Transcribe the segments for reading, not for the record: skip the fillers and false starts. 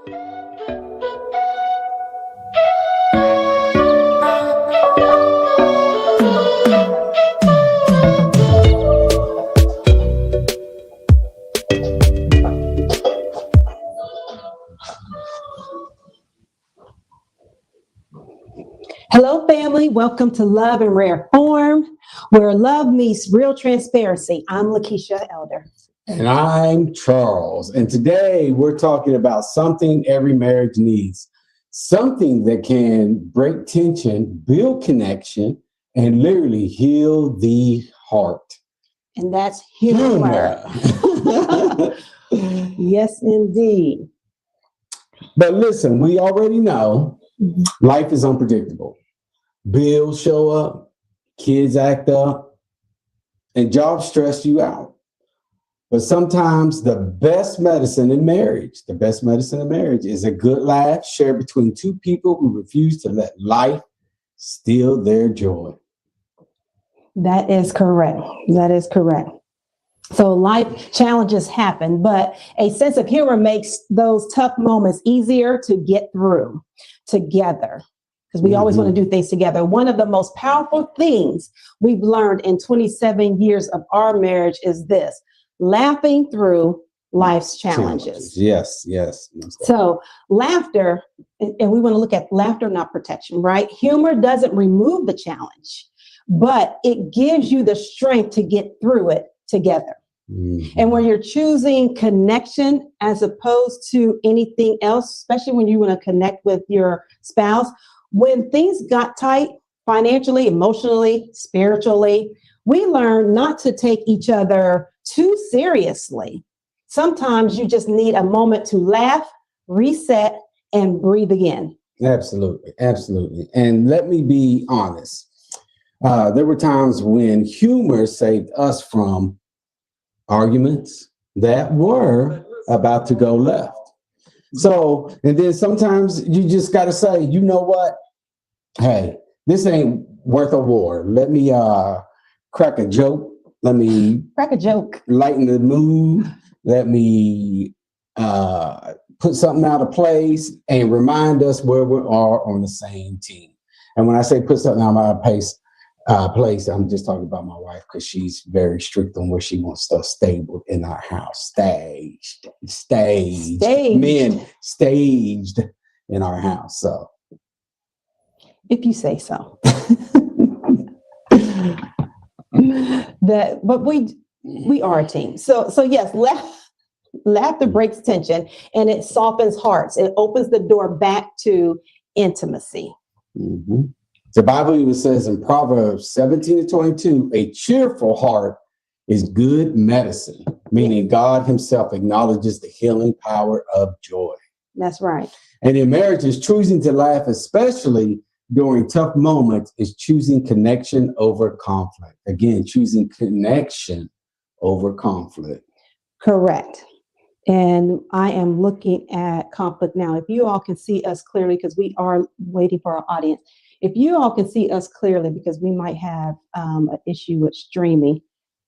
Hello, family. Welcome to Love in Rare Form, where love meets real transparency. I'm Lakeisha Elder. And I'm Charles. And today we're talking about something every marriage needs, something that can break tension, build connection, and literally heal the heart. And that's humor. Yes, indeed. But listen, we already know life is unpredictable. Bills show up, kids act up, and jobs stress you out. But sometimes the best medicine in marriage is a good laugh shared between two people who refuse to let life steal their joy. That is correct. That is correct. So life challenges happen, but a sense of humor makes those tough moments easier to get through together, because we always want to do things together. One of the most powerful things we've learned in 27 years of our marriage is this: laughing through life's challenges. Yes. So laughter, and we want to look at laughter, not protection, right? Humor doesn't remove the challenge, but it gives you the strength to get through it together. And when you're choosing connection as opposed to anything else, especially when you want to connect with your spouse, when things got tight financially, emotionally, spiritually, we learn not to take each other too seriously. Sometimes you just need a moment to laugh, reset, and breathe again. Absolutely. And let me be honest. There were times when humor saved us from arguments that were about to go left. So, and then sometimes you just got to say, you know what? Hey, this ain't worth a war. Let me crack a joke. Let me lighten the mood. Let me put something out of place and remind us where we are on the same team. And when I say put something out of place, I'm just talking about my wife, because she's very strict on where she wants stuff stable in our house. Staged. Men staged in our house. So, if you say so. But we are a team. So yes, laughter breaks tension and it softens hearts. It opens the door back to intimacy. Mm-hmm. The Bible even says in Proverbs 17-22, a cheerful heart is good medicine, meaning God himself acknowledges the healing power of joy. That's right. And in marriages, choosing to laugh, especially during tough moments, is choosing connection over conflict. Again, choosing connection over conflict. Correct. And I am looking at conflict now. If you all can see us clearly, because we are waiting for our audience. If you all can see us clearly, because we might have an issue with streaming,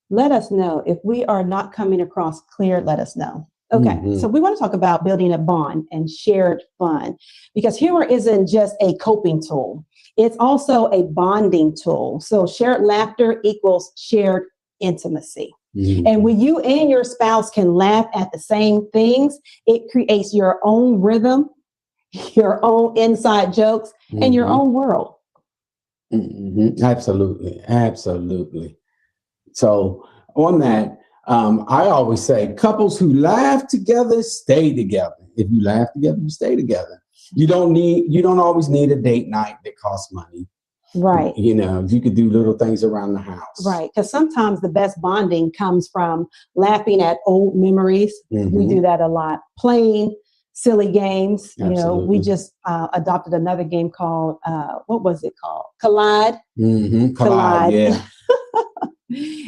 let us know. If we are not coming across clear, let us know. Okay, So we want to talk about building a bond and shared fun, because humor isn't just a coping tool. It's also a bonding tool. So shared laughter equals shared intimacy. And when you and your spouse can laugh at the same things, it creates your own rhythm, your own inside jokes, and your own world. Absolutely. So on that, I always say couples who laugh together stay together. If you laugh together, you stay together. You don't always need a date night that costs money. Right. You could do little things around the house. Right. Because sometimes the best bonding comes from laughing at old memories. We do that a lot. Playing silly games. Absolutely. We just adopted another game called, what was it called? Collide. Collide, yeah.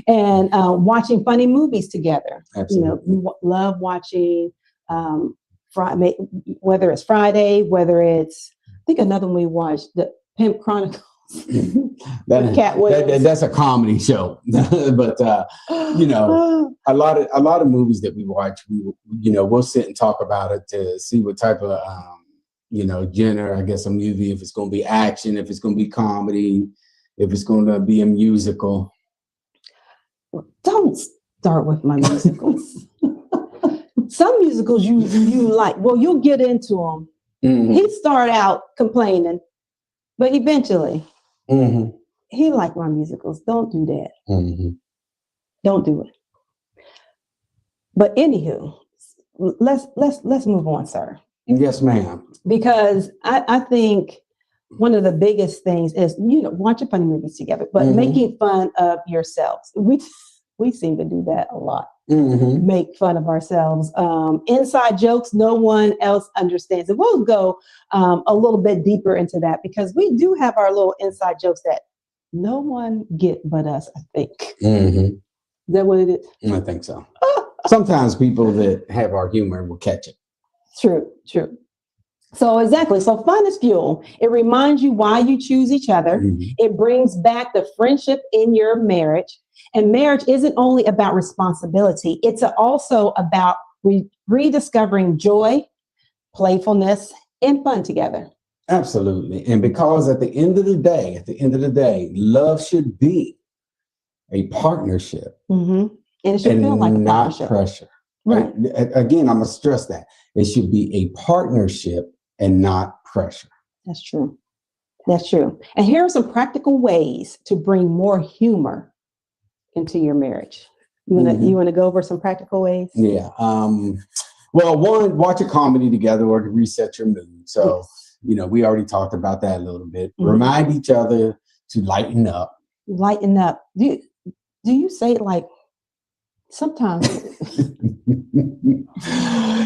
And watching funny movies together. Absolutely. We love watching Friday, whether it's Friday, whether it's, I think another one we watched, the Pimp Chronicles. Cat Williams. That's a comedy show. But you know, a lot of movies that we watch, we'll sit and talk about it to see what type of genre, I guess, a movie, if it's going to be action, if it's going to be comedy, if it's going to be a musical. Don't start with my musicals. Some musicals you like, well, you'll get into them. Mm-hmm. He started out complaining, but eventually he liked my musicals. Don't do that. Mm-hmm. Don't do it. But anywho, let's move on, sir. Yes, ma'am. Because I think one of the biggest things is, watching funny movies together, but making fun of yourselves. We seem to do that a lot. Mm-hmm. Make fun of ourselves. Inside jokes, no one else understands. And we'll go a little bit deeper into that, because we do have our little inside jokes that no one get but us, I think. Mm-hmm. Is that what it is? I think so. Sometimes people that have our humor will catch it. True. So exactly. So fun is fuel. It reminds you why you choose each other. Mm-hmm. It brings back the friendship in your marriage. And marriage isn't only about responsibility. It's also about rediscovering joy, playfulness, and fun together. Absolutely. And because at the end of the day, love should be a partnership. Mm-hmm. And it should feel like a not partnership. pressure. Right. Again, I'm going to stress that. It should be a partnership and not pressure. That's true. And here are some practical ways to bring more humor into your marriage. You want to go over some practical ways? Yeah. Well, one, watch a comedy together or to reset your mood. So, yes. We already talked about that a little bit. Mm-hmm. Remind each other to lighten up. Lighten up. Do you say it like sometimes?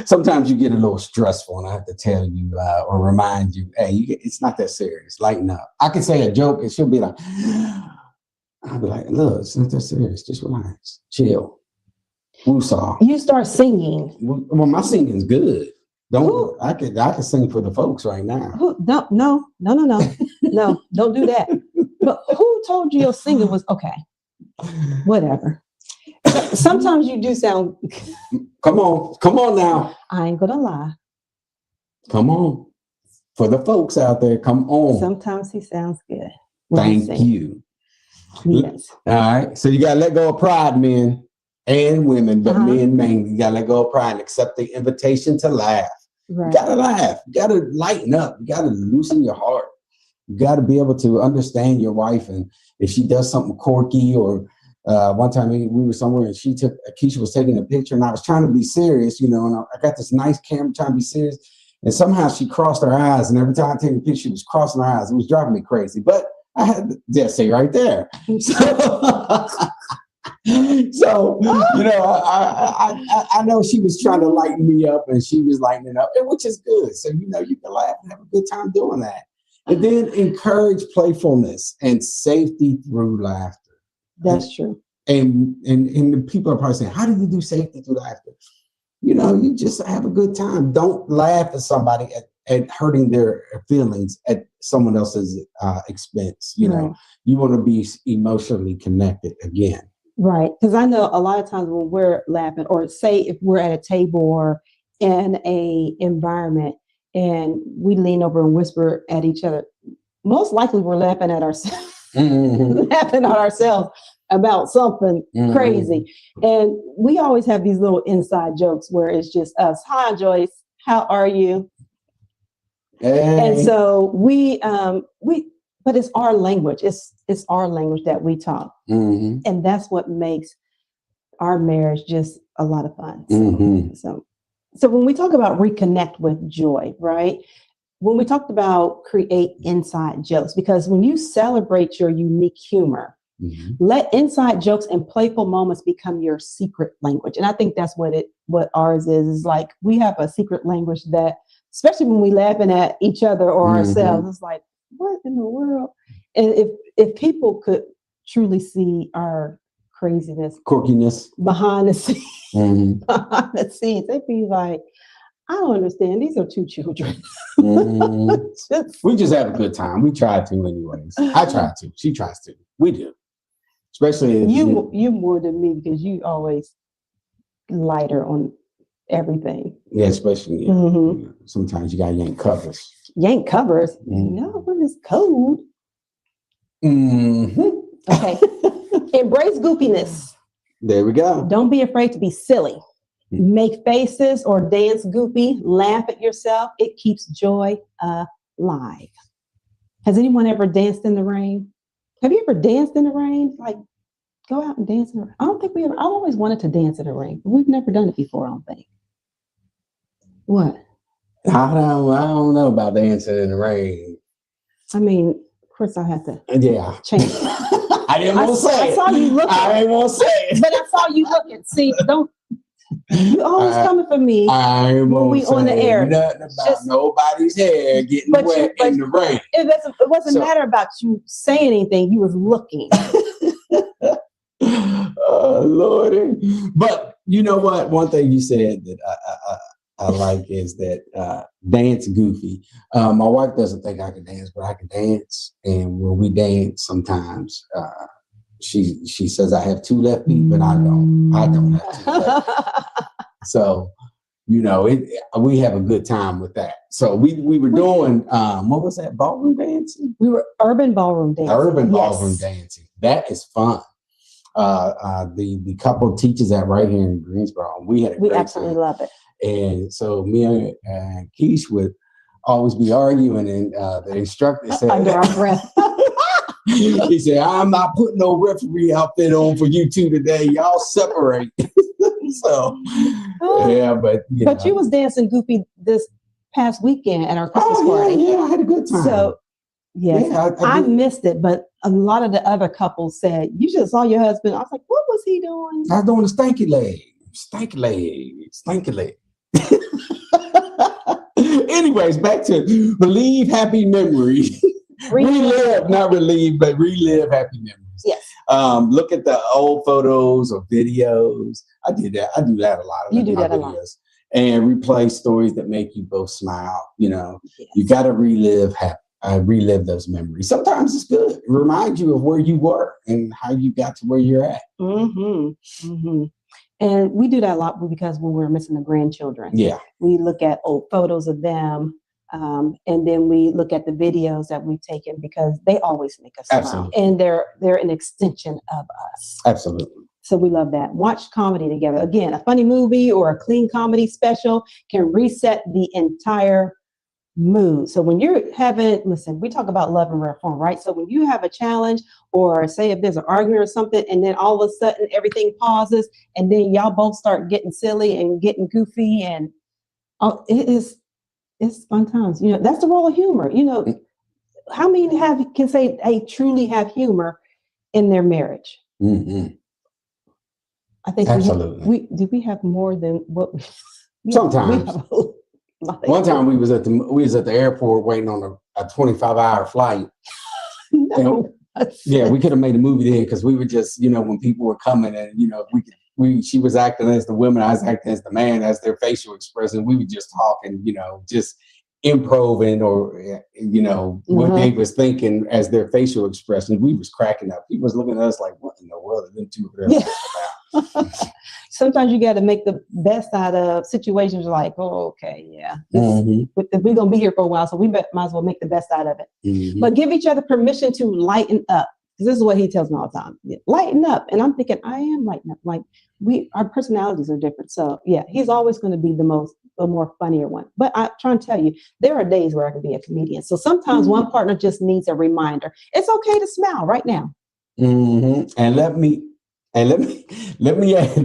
Sometimes you get a little stressful and I have to tell you or remind you, hey, it's not that serious. Lighten up. I can say a joke and she'll be like, I'll be like, look, it's not that serious. Just relax. Chill. Woosah. You start singing. Well, my singing's good. I can sing for the folks right now. No. No, don't do that. But who told you your singing was okay? Whatever. Sometimes you do sound. Come on now. I ain't gonna lie. Come on. For the folks out there, come on. Sometimes he sounds good. Thank you. Yes. All right. So you gotta let go of pride, men and women, but men mainly. You gotta let go of pride and accept the invitation to laugh. Right. You gotta laugh. You gotta lighten up. You gotta loosen your heart. You gotta be able to understand your wife, and if she does something quirky or one time we were somewhere and Keisha was taking a picture and I was trying to be serious, and I got this nice camera trying to be serious, and somehow she crossed her eyes, and every time I take a picture, she was crossing her eyes. It was driving me crazy, but I had to just say right there. So I know she was trying to lighten me up and she was lightening up, which is good. So, you can laugh and have a good time doing that. And then encourage playfulness and safety through laughter. That's true. And the people are probably saying, how do you do safety through laughter? You just have a good time. Don't laugh at somebody at hurting their feelings at someone else's expense. You want to be emotionally connected again. Right. Because I know a lot of times when we're laughing, or say if we're at a table or in a environment and we lean over and whisper at each other, most likely we're laughing at ourselves. Laughing at ourselves about something crazy. And we always have these little inside jokes where it's just us. Hi, Joyce. How are you? Hey. And so but it's our language. It's our language that we talk. Mm-hmm. And that's what makes our marriage just a lot of fun. So when we talk about reconnect with joy, right? When we talked about create inside jokes, because when you celebrate your unique humor, let inside jokes and playful moments become your secret language. And I think that's what ours is like we have a secret language that, especially when we laughing at each other or ourselves, it's like, what in the world? And if people could truly see our craziness, quirkiness behind the scenes, they'd be like, I don't understand. These are two children. Mhm. We just have a good time. We try to, anyways. I try to. She tries to. We do, especially if You more than me because you always lighter on everything. yeah, especially Mhm. you know, sometimes you got to yank covers. Yank covers. Mhm. No, when it's cold. Mhm. Okay. Embrace goofiness. There we go. Don't be afraid to be silly. Mhm. Make faces or dance goofy. Laugh at yourself. It keeps joy alive. Has anyone ever danced in the rain? Have you ever danced in the rain? Like, go out and dance in the rain. I don't think we ever. I always wanted to dance in the rain, but we've never done it before. I don't think. What? I don't know about dancing in the rain. I mean, of course, I have to Yeah. change. I didn't want to say I it. saw you looking. I didn't want to say it. But I saw you looking. See, don't. You always coming for me. I ain't when we gonna on the say air. nothing about Just- nobody's hair getting But wet you- in the rain. It wasn't So- matter about you saying anything. You was looking. Oh Lordy. But you know what? One thing you said that I like is that dance goofy. My wife doesn't think I can dance, but I can dance. And when we dance, sometimes she says I have two left feet, but I don't. I don't have two left feet. So you know, we have a good time with that. So we were doing what was that, ballroom dancing? We were urban ballroom dancing. Urban Yes. ballroom dancing. That is fun. The couple teaches that right here in Greensboro. We had a We great absolutely time. love it. And so me and Keish would always be arguing, and the instructor said, Under our breath. he said, I'm not putting no referee outfit on for you two today. Y'all separate. So, yeah, but You was dancing goofy this past weekend at our Christmas oh, party. yeah, I had a good time. So, yes, yeah, I did. missed it, but a lot of the other couples said, you just saw your husband. I was like, what was he doing? I was doing the stanky leg. Anyways, back to relieve happy memories. Relive, not relieve, but relive happy memories. Yes. Look at the old photos or videos. I do that a lot. You do that a lot. And replay stories that make you both smile. You know, Yes. you got to relive those memories. Sometimes it's good. It reminds you of where you were and how you got to where you're at. Mm-hmm. Mm-hmm. And we do that a lot because when we're missing the grandchildren, Yeah, we look at old photos of them. And then we look at the videos that we've taken because they always make us smile. Absolutely. And they're an extension of us. absolutely. So we love that. Watch comedy together. Again, a funny movie or a clean comedy special can reset the entire mood. So when you're listen, we talk about love and reform, right? So when you have a challenge or say if there's an argument or something, and then all of a sudden everything pauses and then y'all both start getting silly and getting goofy and it's fun times. You know, that's the role of humor. You know, how many can say they truly have humor in their marriage? Mm-hmm. I think Absolutely. we have more than what we Sometimes. we have a lot of One time we was at the airport waiting on a 25-hour flight. No. Yeah, we could have made a movie then because we were just, you know, when people were coming and, you know, she was acting as the woman, I was acting as the man, as their facial expression. We were just talking, you know, just improving or, you know, what they was thinking as their facial expression. We was cracking up. He was looking at us like, what in the world are them two over there about? Sometimes you got to make the best out of situations like, oh, okay, yeah. We're going to be here for a while, so we might as well make the best out of it. Mm-hmm. But give each other permission to lighten up. This is what he tells me all the time. Lighten up. And I'm thinking, I am lighten up. Like our personalities are different. So yeah, he's always going to be the more funnier one. But I'm trying to tell you, there are days where I can be a comedian. So sometimes one partner just needs a reminder. It's okay to smile right now. Mm-hmm. And let me add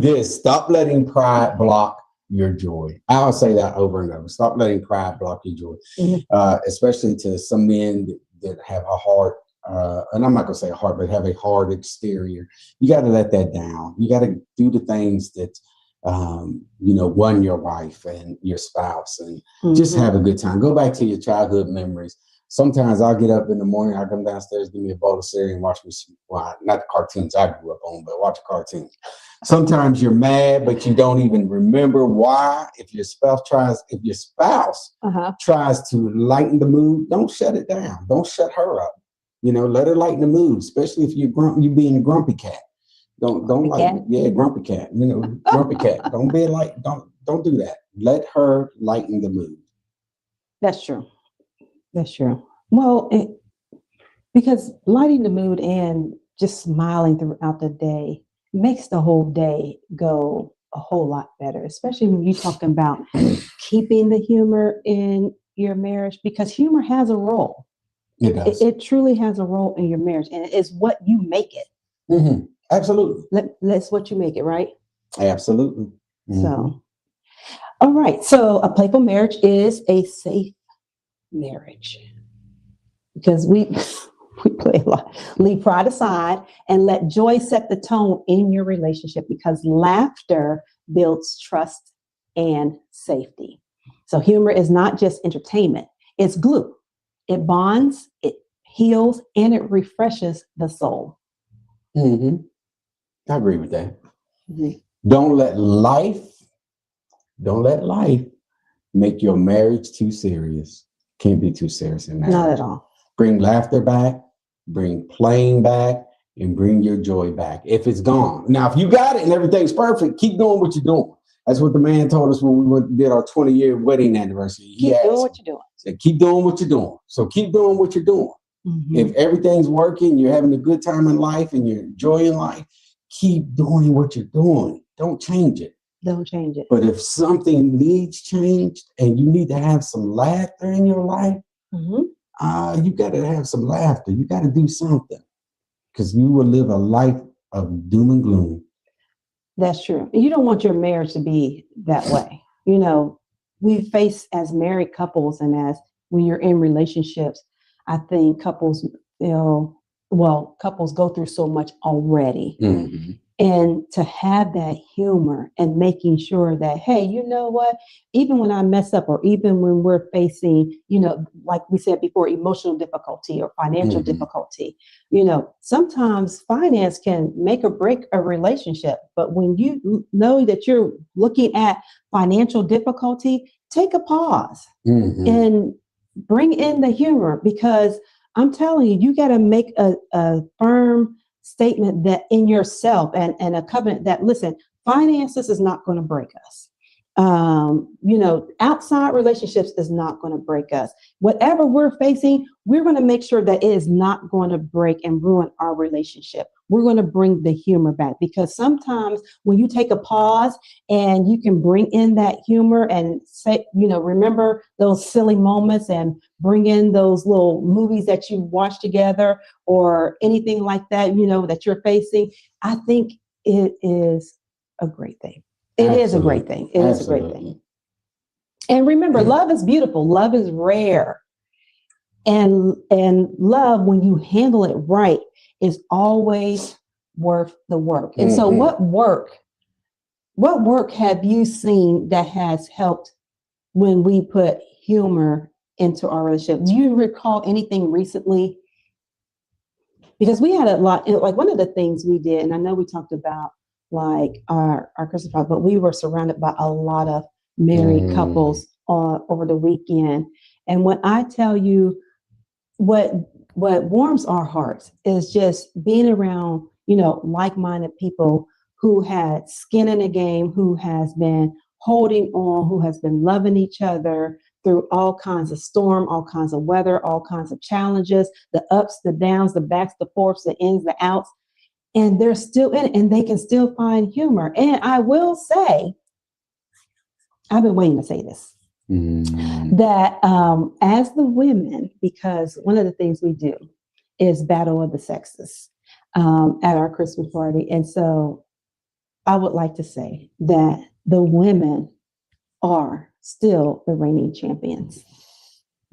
this. Stop letting pride block your joy. I'll say that over and over. Stop letting pride block your joy. Mm-hmm. Especially to some men that have a heart, and I'm not going to say a heart, but have a hard exterior. You got to let that down. You got to do the things that, you know, won your wife and your spouse and just have a good time. Go back to your childhood memories. Sometimes I'll get up in the morning, I'll come downstairs, give me a bowl of cereal and watch me, well, not the cartoons I grew up on, but watch a cartoon. Sometimes you're mad, but you don't even remember why. If your spouse tries to lighten the mood, don't shut it down. Don't shut her up. Let her lighten the mood, especially if you being a grumpy cat. Don't grumpy cat. Grumpy cat. Don't do that. Let her lighten the mood. That's true. That's true. Well, because lighting the mood and just smiling throughout the day makes the whole day go a whole lot better, especially when you're talking about keeping the humor in your marriage, because humor has a role. It does. It truly has a role in your marriage, and it's what you make it. Mm-hmm. Absolutely. That's what you make it, right? Absolutely. Mm-hmm. So, all right. So a playful marriage is a safe marriage, because we play a lot. Leave pride aside and let joy set the tone in your relationship, because laughter builds trust and safety. So humor is not just entertainment, it's glue. It bonds, it heals, and it refreshes the soul. Mm-hmm. I agree with that. Mm-hmm. Don't let life make your marriage too serious. Can't be too serious in marriage. Not at all. Bring laughter back, bring playing back, and bring your joy back. If it's gone. Now, if you got it and everything's perfect, keep doing what you're doing. That's what the man told us when we did our 20-year wedding anniversary. Keep doing what you're doing. Said, keep doing what you're doing. So keep doing what you're doing. Mm-hmm. If everything's working, you're having a good time in life and you're enjoying life, keep doing what you're doing. Don't change it. Don't change it. But if something needs changed and you need to have some laughter in your life, mm-hmm. You got to have some laughter. You got to do something, because you will live a life of doom and gloom. That's true. You don't want your marriage to be that way. We face as married couples, and as when you're in relationships, I think couples go through so much already. Mm-hmm. And to have that humor and making sure that, hey, you know what, even when I mess up, or even when we're facing, like we said before, emotional difficulty or financial mm-hmm. difficulty, sometimes finance can make or break a relationship. But when you know that you're looking at financial difficulty, take a pause mm-hmm. and bring in the humor, because I'm telling you, you got to make a firm statement that in yourself and a covenant that, listen, finances is not going to break us. Outside relationships is not going to break us. Whatever we're facing, we're going to make sure that it is not going to break and ruin our relationship. We're going to bring the humor back, because sometimes when you take a pause and you can bring in that humor and say, remember those silly moments and bring in those little movies that you watch together or anything like that, that you're facing, I think it is a great thing. It Absolutely. Is a great thing. It Absolutely. Is a great thing. And remember, love is beautiful. Love is rare. And love, when you handle it right, is always worth the work. And mm-hmm. so what work have you seen that has helped when we put humor into our relationship? Do you recall anything recently? Because we had a lot, like one of the things we did, and I know we talked about like our Christmas party, but we were surrounded by a lot of married couples over the weekend. And when I tell you what warms our hearts is just being around, like-minded people who had skin in the game, who has been holding on, who has been loving each other through all kinds of storm, all kinds of weather, all kinds of challenges, the ups, the downs, the backs, the forths, the ins, the outs. And they're still in it, and they can still find humor. And I will say, I've been waiting to say this, that as the women, because one of the things we do is battle of the sexes at our Christmas party. And so I would like to say that the women are still the reigning champions.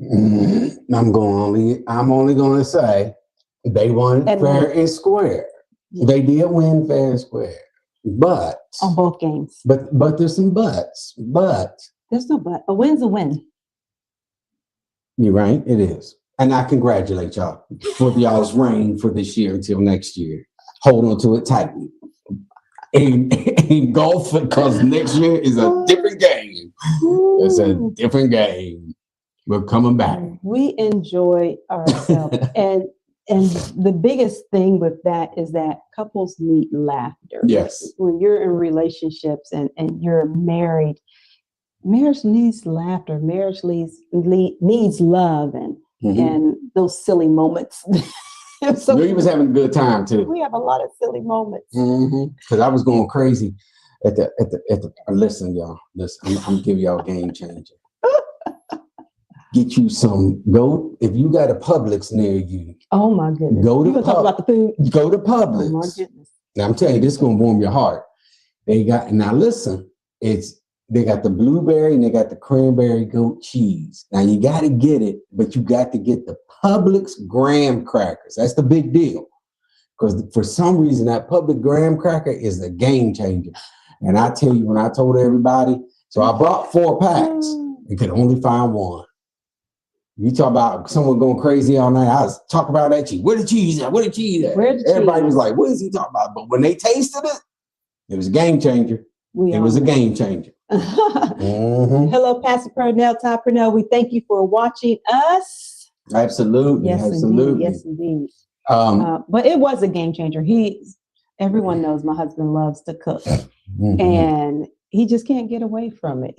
I'm only going to say they won fair and square. Yeah. They did win fair and square, but on both games. But there's some buts. But there's no but. A win's a win. You're right. It is. And I congratulate y'all for y'all's reign for this year until next year. Hold on to it tightly. In golf, because next year is a different game. It's a different game. We're coming back. We enjoy ourselves. and the biggest thing with that is that couples need laughter. Yes. When you're in relationships and you're married, marriage needs laughter. Marriage needs love and those silly moments. So he was having a good time too. We have a lot of silly moments. Because I was going crazy at the listen, y'all. Listen, I'm giving y'all a game changer. Get you if you got a Publix near you. Oh my goodness. Go to You're gonna talk about the food. Go to Publix. Oh my goodness. Now I'm telling you, this is gonna warm your heart. They got the blueberry and they got the cranberry goat cheese. Now you got to get it, but you got to get the Publix graham crackers. That's the big deal. Because for some reason, that Publix graham cracker is the game changer. And I tell you, when I told everybody, so I brought 4 packs and could only find one. You talk about someone going crazy all night. I was talking about that cheese. Where the cheese at? Where the cheese at? Everybody was like, what is he talking about? But when they tasted it, it was a game changer. It was a game changer. Hello, Pastor Purnell, Todd Purnell. We thank you for watching us. Absolutely. Yes, absolutely. Indeed. Yes, indeed. But it was a game changer. Everyone knows my husband loves to cook, and he just can't get away from it.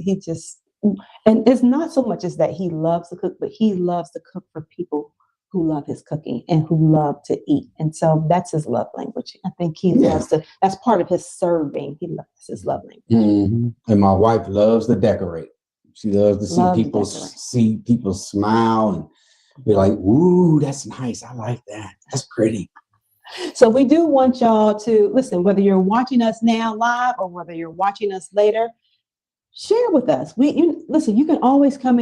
And it's not so much as that he loves to cook, but he loves to cook for people who love his cooking and who love to eat. And so that's his love language. I think he loves that's part of his serving. He loves his love language. And my wife loves to decorate. She loves to see people smile and be like, "Ooh, that's nice. I like that. That's pretty." So we do want y'all to listen, whether you're watching us now live or whether you're watching us later, share with us. Listen, you can always come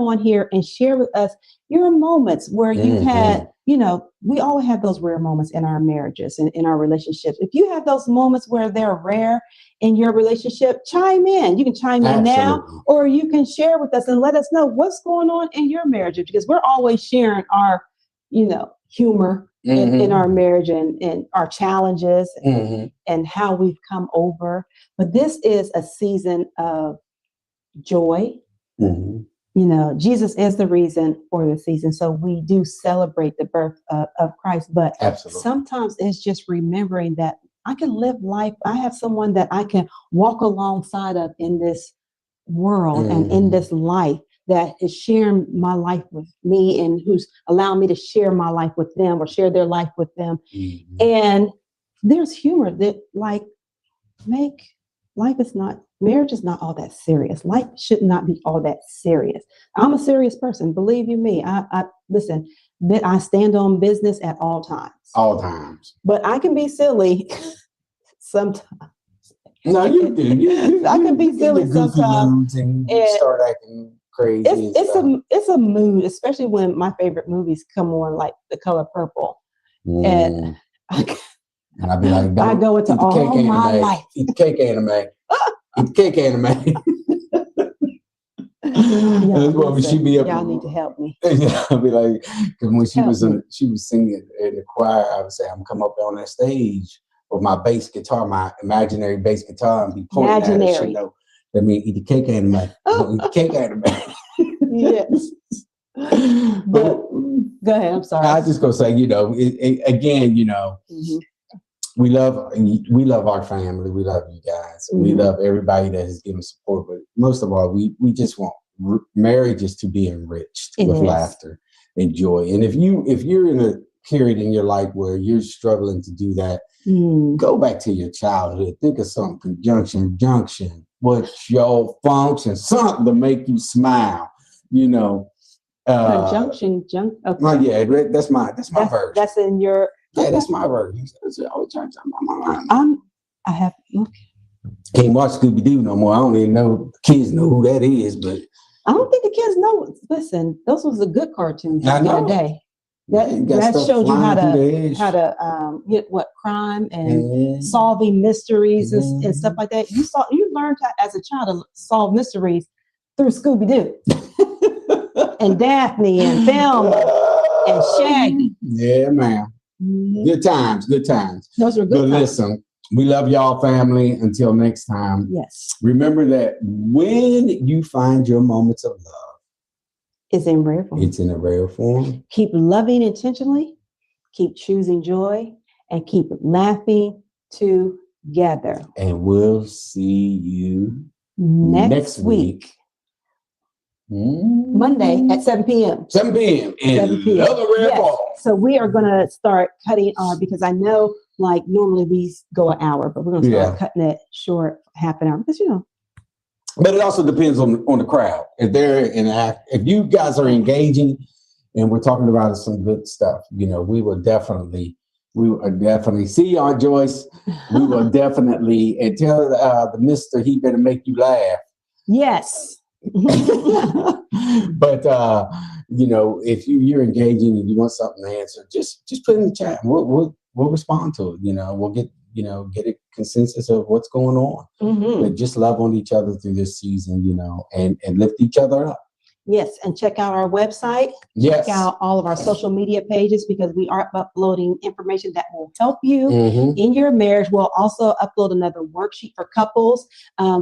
on here and share with us your moments where you've had, we all have those rare moments in our marriages and in our relationships. If you have those moments where they're rare in your relationship, chime in. You can chime in now, or you can share with us and let us know what's going on in your marriage, because we're always sharing our, humor in our marriage and our challenges and how we've come over. But this is a season of joy. Jesus is the reason for the season. So we do celebrate the birth of Christ. But sometimes it's just remembering that I can live life. I have someone that I can walk alongside of in this world and in this life that is sharing my life with me and who's allowing me to share my life with them or share their life with them. And there's humor that marriage is not all that serious. Life should not be all that serious. I'm a serious person. Believe you me. I listen, that I stand on business at all times. All times. But I can be silly sometimes. No, you do. I can be silly sometimes. And start acting crazy. It's a mood, especially when my favorite movies come on, like The Color Purple. And I'd be like, I go into all my life. Eat the cake anime. Eat the cake anime. Y'all need to help me. I'd be like, because when she was singing in the choir, I would say, I'm come up on that stage with my bass guitar, my imaginary bass guitar, and be pointing at her. That means eat the cake anime. Eat the cake anime. Yes. But go ahead. I'm sorry. I was just gonna say, again, we love our family. We love you guys. We love everybody that has given support. But most of all, we just want marriages to be enriched with laughter and joy. And if you're in a period in your life where you're struggling to do that, go back to your childhood. Think of something junction. What's your function? Something to make you smile. Conjunction. Okay. Yeah, that's my version. That's in your. Yeah, that's my version. I have. Can't watch Scooby Doo no more. I don't even know kids know who that is, but I don't think the kids know. Listen, those was a good cartoon back in the day. That showed you how to get crime and solving mysteries and stuff like that. You learned how, as a child, to solve mysteries through Scooby Doo and Daphne and Thelma. and Shaggy. Yeah, man. Mhm. Good times, good times. Those were But good times. listen, we love y'all, family. Until next time, Yes, remember that when you find your moments of love, it's in rare form. it's in a rare form. Keep loving intentionally, keep choosing joy, and keep laughing together. And we'll see you Next week, Monday at 7 p.m. 7 p.m. in 7 p.m. another rare Yes. form. So we are going to start cutting our, because I know like normally we go an hour, but we're going to start cutting it short, half an hour, because But it also depends on the crowd. If you guys are engaging and we're talking about some good stuff, we will definitely see you on Joyce. We will definitely and tell the mister he better make you laugh. Yes. But if you're engaging and you want something answered, just put it in the chat. We'll respond to it. We'll get a consensus of what's going on. Mm-hmm. But just love on each other through this season, and lift each other up. Yes, and check out our website. Yes. Check out all of our social media pages, because we are uploading information that will help you in your marriage. We'll also upload another worksheet for couples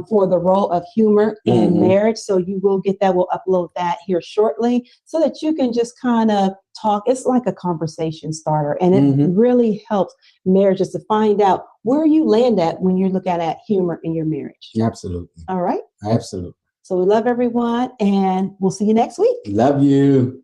for the role of humor in marriage. So you will get that. We'll upload that here shortly so that you can just kind of talk. It's like a conversation starter, and it really helps marriages to find out where you land at when you look at humor in your marriage. Absolutely. All right. Absolutely. So we love everyone, and we'll see you next week. Love you.